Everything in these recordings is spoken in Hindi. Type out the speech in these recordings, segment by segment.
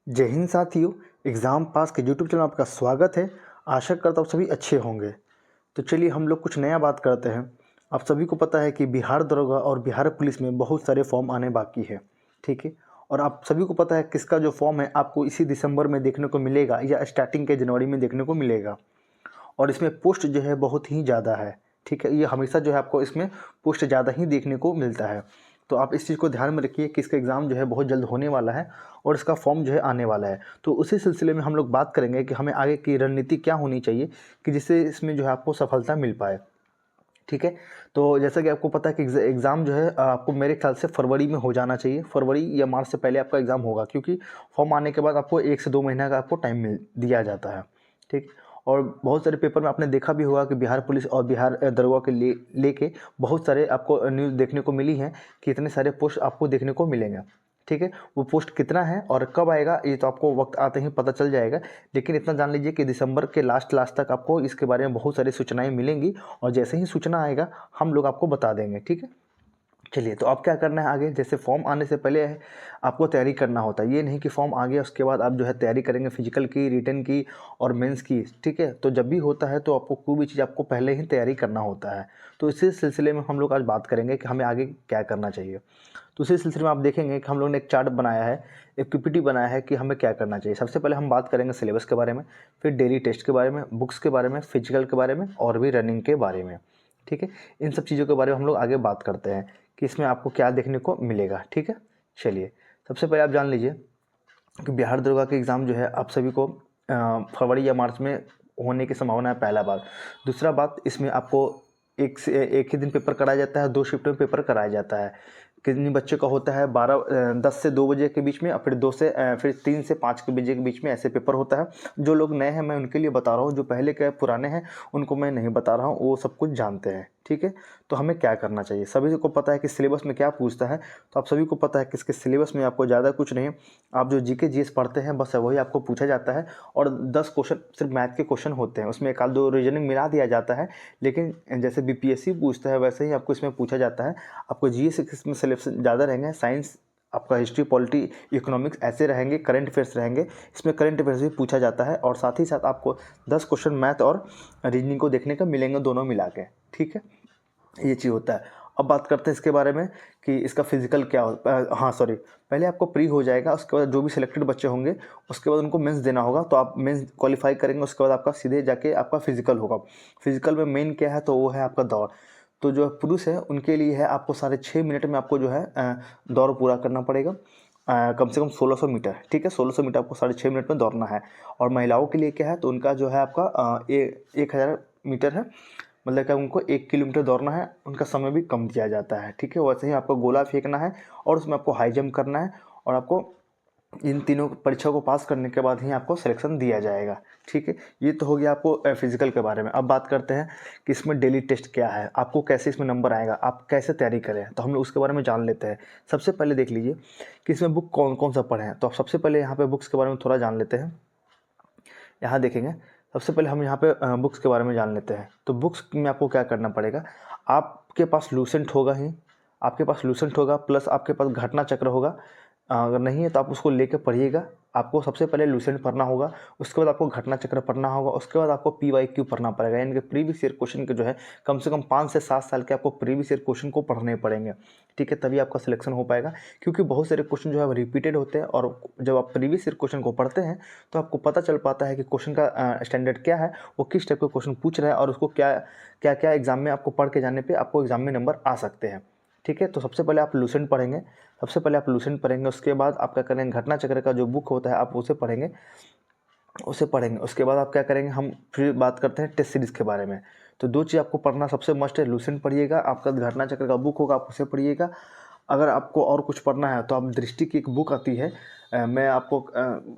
जय हिंद साथियों। एग्ज़ाम पास के यूट्यूब चैनल में आपका स्वागत है। आशा करता हूँ सभी अच्छे होंगे। तो चलिए हम लोग कुछ नया बात करते हैं। आप सभी को पता है कि बिहार दरोगा और बिहार पुलिस में बहुत सारे फॉर्म आने बाकी है, ठीक है। और आप सभी को पता है किसका जो फॉर्म है आपको इसी दिसंबर में देखने को मिलेगा या स्टार्टिंग के जनवरी में देखने को मिलेगा। और इसमें पोस्ट जो है बहुत ही ज़्यादा है, ठीक है। ये हमेशा जो है आपको इसमें पोस्ट ज़्यादा ही देखने को मिलता है। तो आप इस चीज़ को ध्यान में रखिए कि इसका एग्ज़ाम जो है बहुत जल्द होने वाला है और इसका फॉर्म जो है आने वाला है। तो उसी सिलसिले में हम लोग बात करेंगे कि हमें आगे की रणनीति क्या होनी चाहिए कि जिससे इसमें जो है आपको सफलता मिल पाए, ठीक है। तो जैसा कि आपको पता है कि एग्ज़ाम जो है आपको मेरे ख्याल से फरवरी में हो जाना चाहिए। फरवरी या मार्च से पहले आपका एग्ज़ाम होगा, क्योंकि फॉर्म आने के बाद आपको 1 से 2 महीना का आपको टाइम मिल दिया जाता है, ठीक। और बहुत सारे पेपर में आपने देखा भी होगा कि बिहार पुलिस और बिहार दरोगा के लेके बहुत सारे आपको न्यूज़ देखने को मिली हैं कि इतने सारे पोस्ट आपको देखने को मिलेंगे, ठीक है। वो पोस्ट कितना है और कब आएगा ये तो आपको वक्त आते ही पता चल जाएगा। लेकिन इतना जान लीजिए कि दिसंबर के लास्ट लास्ट तक आपको इसके बारे में बहुत सारी सूचनाएं मिलेंगी और जैसे ही सूचना आएगा हम लोग आपको बता देंगे, ठीक है। चलिए, तो अब क्या करना है आगे, जैसे फॉर्म आने से पहले आपको तैयारी करना होता है। ये नहीं कि फॉर्म आ गया उसके बाद आप जो है तैयारी करेंगे फिजिकल की, रिटन की और मेंस की, ठीक है। तो जब भी होता है तो आपको कोई भी चीज़ आपको पहले ही तैयारी करना होता है। तो इसी सिलसिले में हम लोग आज बात करेंगे कि हमें आगे क्या करना चाहिए। तो इसी सिलसिले में आप देखेंगे कि हम लोग ने एक चार्ट बनाया है, एक पीपीटी बनाया है कि हमें क्या करना चाहिए। सबसे पहले हम बात करेंगे सिलेबस के बारे में, फिर डेली टेस्ट के बारे में, बुक्स के बारे में, फिजिकल के बारे में और भी रनिंग के बारे में, ठीक है। इन सब चीज़ों के बारे में हम लोग आगे बात करते हैं कि इसमें आपको क्या देखने को मिलेगा, ठीक है। चलिए, सबसे पहले आप जान लीजिए कि बिहार दरोगा के एग्ज़ाम जो है आप सभी को फरवरी या मार्च में होने की संभावना है, पहला बात। दूसरा बात, इसमें आपको एक ही दिन पेपर कराया जाता है, 2 शिफ्ट में पेपर कराया जाता है। कितने बच्चों का होता है 10 से 2 बजे के बीच में और फिर 3 से 5 के बजे के बीच में ऐसे पेपर होता है। जो लोग नए हैं मैं उनके लिए बता रहा हूँ, जो पहले के पुराने हैं उनको मैं नहीं बता रहा हूँ, वो सब कुछ जानते हैं, ठीक है। तो हमें क्या करना चाहिए, सभी को पता है कि सिलेबस में क्या पूछता है। तो आप सभी को पता है कि इसके सिलेबस में आपको ज़्यादा कुछ नहीं, आप जो जीके जीएस पढ़ते हैं बस वही आपको पूछा जाता है। और 10 क्वेश्चन सिर्फ मैथ के क्वेश्चन होते हैं, उसमें एक आध दो रीजनिंग मिला दिया जाता है। लेकिन जैसे बीपीएससी पूछता है वैसे ही आपको इसमें पूछा जाता है। आपको जीएस इसमें सिलेबस ज़्यादा रहेंगे, साइंस आपका हिस्ट्री पॉलिटी इकोनॉमिक्स ऐसे रहेंगे, करंट अफेयर्स रहेंगे। इसमें करंट अफेयर्स भी पूछा जाता है और साथ ही साथ आपको 10 क्वेश्चन मैथ और रीजनिंग को देखने को मिलेंगे, दोनों मिला के, ठीक है। ये चीज़ होता है। अब बात करते हैं इसके बारे में कि इसका फिजिकल क्या हाँ सॉरी, पहले आपको प्री हो जाएगा, उसके बाद जो भी सिलेक्टेड बच्चे होंगे उसके बाद उनको मेंस देना होगा। तो आप मेंस क्वालिफाई करेंगे, उसके बाद आपका सीधे जाके आपका फिजिकल होगा। फिजिकल में मेन क्या है, तो वो है आपका दौड़। तो जो पुरुष है उनके लिए है आपको 6.5 मिनट में आपको जो है दौड़ पूरा करना पड़ेगा, कम से कम 1600 मीटर, ठीक है। 1600 मीटर आपको 6.5 मिनट में दौड़ना है। और महिलाओं के लिए क्या है, तो उनका जो है आपका 1000 मीटर है, मतलब कि उनको 1 किलोमीटर दौड़ना है, उनका समय भी कम दिया जाता है, ठीक है। वैसे ही आपको गोला फेंकना है और उसमें आपको हाई जंप करना है। और आपको इन तीनों परीक्षा को पास करने के बाद ही आपको सिलेक्शन दिया जाएगा, ठीक है। ये तो हो गया आपको फिजिकल के बारे में। अब बात करते हैं कि इसमें डेली टेस्ट क्या है, आपको कैसे इसमें नंबर आएगा, आप कैसे तैयारी करें, तो हम लोग उसके बारे में जान लेते हैं। सबसे पहले देख लीजिए कि इसमें बुक कौन कौन सा पढ़ें। तो आप सबसे पहले यहाँ पे बुक्स के बारे में थोड़ा जान लेते हैं। यहाँ देखेंगे, सबसे पहले हम यहाँ पे बुक्स के बारे में जान लेते हैं। तो बुक्स में आपको क्या करना पड़ेगा, आपके पास लूसेंट होगा ही, आपके पास लूसेंट होगा प्लस आपके पास घटना चक्र होगा। अगर नहीं है तो आप उसको लेके पढ़िएगा। आपको सबसे पहले लूसेंट पढ़ना होगा, उसके बाद आपको घटना चक्र पढ़ना होगा, उसके बाद आपको PYQ पढ़ना पड़ेगा, यानी कि प्रीवियस ईयर क्वेश्चन के जो है कम से कम 5 से 7 साल के आपको प्रीवियस ईयर क्वेश्चन को पढ़ने पड़ेंगे, ठीक है। तभी आपका सिलेक्शन हो पाएगा, क्योंकि बहुत सारे क्वेश्चन जो है रिपीटेड होते हैं। और जब आप प्रीवियस ईयर क्वेश्चन को पढ़ते हैं तो आपको पता चल पाता है कि क्वेश्चन का स्टैंडर्ड क्या है, वो किस टाइप का क्वेश्चन पूछ रहा है और उसको क्या क्या क्या एग्जाम में आपको पढ़ के जाने पे आपको एग्जाम में नंबर आ सकते हैं, ठीक है। तो सबसे पहले आप लूसेंट पढ़ेंगे, उसके बाद आप क्या करेंगे, घटना चक्र का जो बुक होता है आप उसे पढ़ेंगे। उसके बाद आप क्या करेंगे, हम फिर बात करते हैं टेस्ट सीरीज़ के बारे में। तो 2 चीज़ आपको पढ़ना सबसे मस्ट है, लूसेंट पढ़िएगा, आपका घटना चक्र का बुक होगा आप उसे पढ़िएगा। अगर आपको और कुछ पढ़ना है तो आप दृष्टि की एक बुक आती है, मैं आपको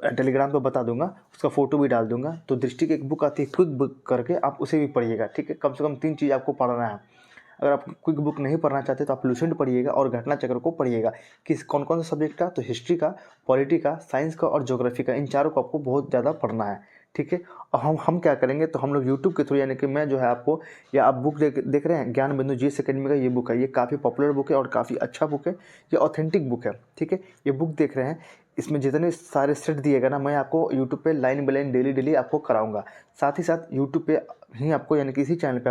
टेलीग्राम पे बता दूंगा, उसका फ़ोटो भी डाल दूंगा। तो दृष्टि की एक बुक आती है क्विक बुक करके, आप उसे भी पढ़िएगा, ठीक है। कम से कम 3 चीज़ आपको पढ़ना है। अगर आप क्विक बुक नहीं पढ़ना चाहते तो आप लूसेंट पढ़िएगा और घटना चक्र को पढ़िएगा। किस कौन कौन से सब्जेक्ट का, तो हिस्ट्री का, पॉलिटी का, साइंस का और ज्योग्राफी का, इन चारों को आपको बहुत ज़्यादा पढ़ना है, ठीक है। और हम क्या करेंगे, तो हम लोग यूट्यूब के थ्रू, यानी कि मैं जो है आपको, या आप बुक देख रहे हैं ज्ञान बिंदु GS अकेडमी का, ये बुक है, ये काफ़ी पॉपुलर बुक है और काफ़ी अच्छा बुक है, ये ऑथेंटिक बुक है, ठीक है। ये बुक देख रहे हैं, इसमें जितने सारे सेट दिएगा ना, मैं आपको यूट्यूब पे लाइन बाय लाइन डेली आपको कराऊंगा। साथ ही साथ यूट्यूब पे ही आपको, यानी कि इसी चैनल पे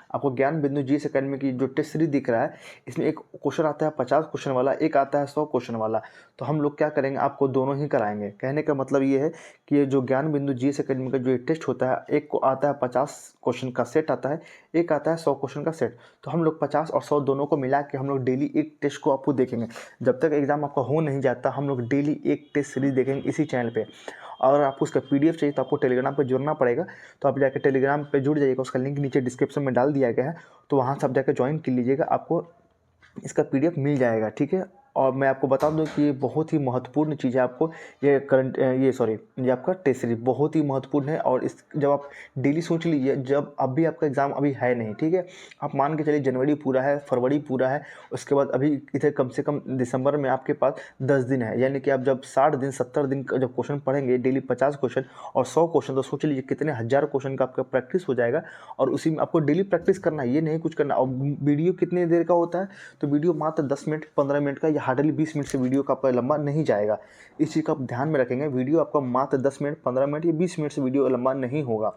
आपको ज्ञान बिंदु जीएस अकेडमी की जो टेस्ट सीरीज दिख रहा है, इसमें एक क्वेश्चन आता है 50 क्वेश्चन वाला, एक आता है 100 क्वेश्चन वाला। तो हम लोग क्या करेंगे, आपको दोनों ही कराएंगे। कहने का मतलब ये है कि ये जो ज्ञान बिंदु जीएस अकेडमी का जो ये टेस्ट होता है, एक को आता है 50 क्वेश्चन का सेट आता है, एक आता है 100 क्वेश्चन का सेट। तो हम लोग 50 और 100 दोनों को मिला के हम लोग डेली एक टेस्ट को आपको देखेंगे। जब तक एग्ज़ाम आपका हो नहीं जाता, हम लोग डेली एक टेस्ट सीरीज देखेंगे इसी चैनल पे। और आपको उसका पीडीएफ चाहिए तो आपको टेलीग्राम पे जुड़ना पड़ेगा। तो आप जाकर टेलीग्राम पे जुड़ जाइएगा, उसका लिंक नीचे डिस्क्रिप्शन में डाल दिया गया है, तो वहाँ से आप जाकर ज्वाइन कर लीजिएगा, आपको इसका पीडीएफ मिल जाएगा, ठीक है। और मैं आपको बता दूं कि ये बहुत ही महत्वपूर्ण चीज़ है। आपको ये ये आपका टेस्ट सीरीज बहुत ही महत्वपूर्ण है। और इस जब आप डेली सोच लीजिए, जब अभी आपका एग्ज़ाम अभी है नहीं, ठीक है, आप मान के चलिए जनवरी पूरा है, फरवरी पूरा है, उसके बाद अभी इधर कम से कम दिसंबर में आपके पास 10 दिन है। यानी कि आप जब 60 दिन 70 दिन का जब क्वेश्चन पढ़ेंगे, डेली 50 क्वेश्चन और 100 क्वेश्चन, तो सोच लीजिए कितने हज़ार क्वेश्चन का आपका प्रैक्टिस हो जाएगा। और उसी में आपको डेली प्रैक्टिस करना है, ये नहीं कुछ करना। और वीडियो कितने देर का होता है, तो वीडियो मात्र 10 मिनट 15 मिनट का, या हार्डली 20 मिनट से वीडियो का आपका लंबा नहीं जाएगा। इस चीज़ का आप ध्यान में रखेंगे। वीडियो आपका मात्र 10 मिनट 15 मिनट या 20 मिनट से वीडियो लंबा नहीं होगा,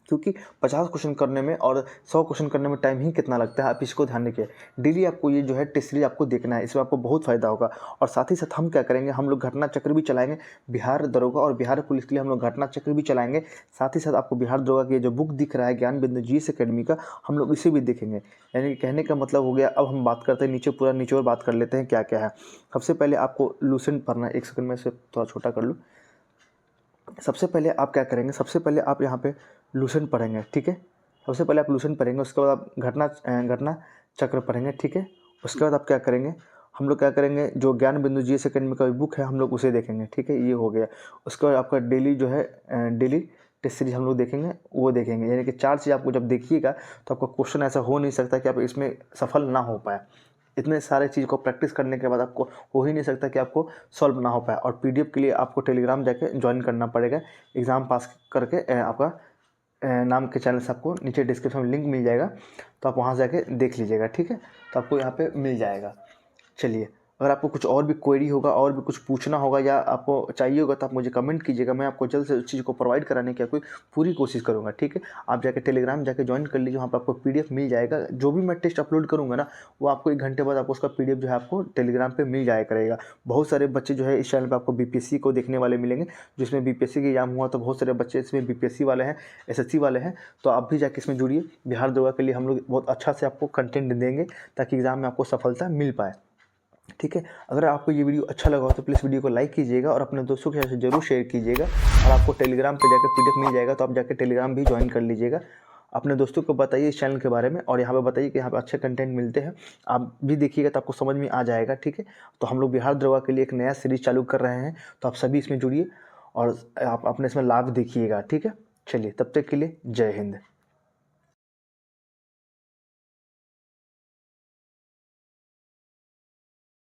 क्योंकि 50 क्वेश्चन करने में और 100 क्वेश्चन करने में टाइम ही कितना लगता है, आप इसको ध्यान रखिए। डेली आपको ये जो है टेस्ट सीरीज आपको देखना है, इसमें आपको बहुत फ़ायदा होगा। और साथ ही साथ हम क्या करेंगे, हम लोग घटना चक्र भी चलाएंगे बिहार दरोगा और बिहार पुलिस के लिए। हम लोग घटना चक्र भी चलाएंगे। साथ ही साथ आपको बिहार दरोगा की जो बुक दिख रहा है ज्ञान बिंदु जीएस अकेडमी का, हम लोग इसे भी देखेंगे। यानी कि कहने का मतलब हो गया। अब हम बात करते हैं नीचे, पूरा निचोड़ बात कर लेते हैं क्या क्या है। सबसे पहले आपको लूसेंट पढ़ना है। एक सेकंड में इसे थोड़ा छोटा कर लूँ। सबसे पहले आप क्या करेंगे, सबसे पहले आप यहाँ पे लूसेंट पढ़ेंगे, ठीक है। सबसे पहले आप लूसेंट पढ़ेंगे, उसके बाद आप घटना चक्र पढ़ेंगे, ठीक है। उसके बाद आप क्या करेंगे, हम लोग क्या करेंगे, जो ज्ञान बिंदु जीएस अकेडमी का बुक है हम लोग उसे देखेंगे, ठीक है। ये हो गया। उसके बाद आपका डेली जो है डेली टेस्ट सीरीज हम लोग देखेंगे, वो देखेंगे। यानी कि 4 चीज़ आपको जब देखिएगा तो आपका क्वेश्चन ऐसा हो नहीं सकता कि आप इसमें सफल ना हो पाए। इतने सारे चीज़ को प्रैक्टिस करने के बाद आपको हो ही नहीं सकता कि आपको सॉल्व ना हो पाए। और पीडीएफ के लिए आपको टेलीग्राम जाके ज्वाइन करना पड़ेगा। एग्ज़ाम पास करके आपका नाम के चैनल से आपको नीचे डिस्क्रिप्शन में लिंक मिल जाएगा, तो आप वहाँ जाके देख लीजिएगा, ठीक है। तो आपको यहाँ पे मिल जाएगा। चलिए, अगर आपको कुछ और भी क्वेरी होगा, और भी कुछ पूछना होगा या आपको चाहिए होगा, तो आप मुझे कमेंट कीजिएगा। मैं आपको जल्द से उस चीज़ को प्रोवाइड कराने की आपको पूरी कोशिश करूँगा, ठीक है। आप जाके टेलीग्राम जाके ज्वाइन कर लीजिए, वहाँ पर आपको पीडीएफ मिल जाएगा। जो भी मैं टेस्ट अपलोड करूँगा ना, वो आपको 1 घंटे बाद आपको उसका पीडीएफ जो है आपको टेलीग्राम पे मिल जाया करेगा। बहुत सारे बच्चे जो है इस चैनल पे आपको बीपीएससी को देखने वाले मिलेंगे। जिसमें बीपीएससी का एग्जाम हुआ, तो बहुत सारे बच्चे इसमें बीपीएससी वाले हैं, एसएससी वाले हैं। तो आप भी जाके इसमें जुड़िए। बिहार दरोगा के लिए हम लोग बहुत अच्छा से आपको कंटेंट देंगे, ताकि एग्ज़ाम में आपको सफलता मिल पाए, ठीक है। अगर आपको ये वीडियो अच्छा लगा हो तो प्लीज़ वीडियो को लाइक कीजिएगा और अपने दोस्तों के साथ ज़रूर शेयर कीजिएगा। और आपको टेलीग्राम पे जाकर पीडीएफ मिल जाएगा, तो आप जाकर टेलीग्राम भी ज्वाइन कर लीजिएगा। अपने दोस्तों को बताइए इस चैनल के बारे में, और यहाँ पे बताइए कि यहाँ पे अच्छे कंटेंट मिलते हैं। आप भी देखिएगा तो आपको समझ में आ जाएगा, ठीक है। तो हम लोग बिहार दरोगा के लिए एक नया सीरीज चालू कर रहे हैं, तो आप सभी इसमें जुड़िए और आप अपने इसमें लाभ देखिएगा, ठीक है। चलिए, तब तक के लिए जय हिंद।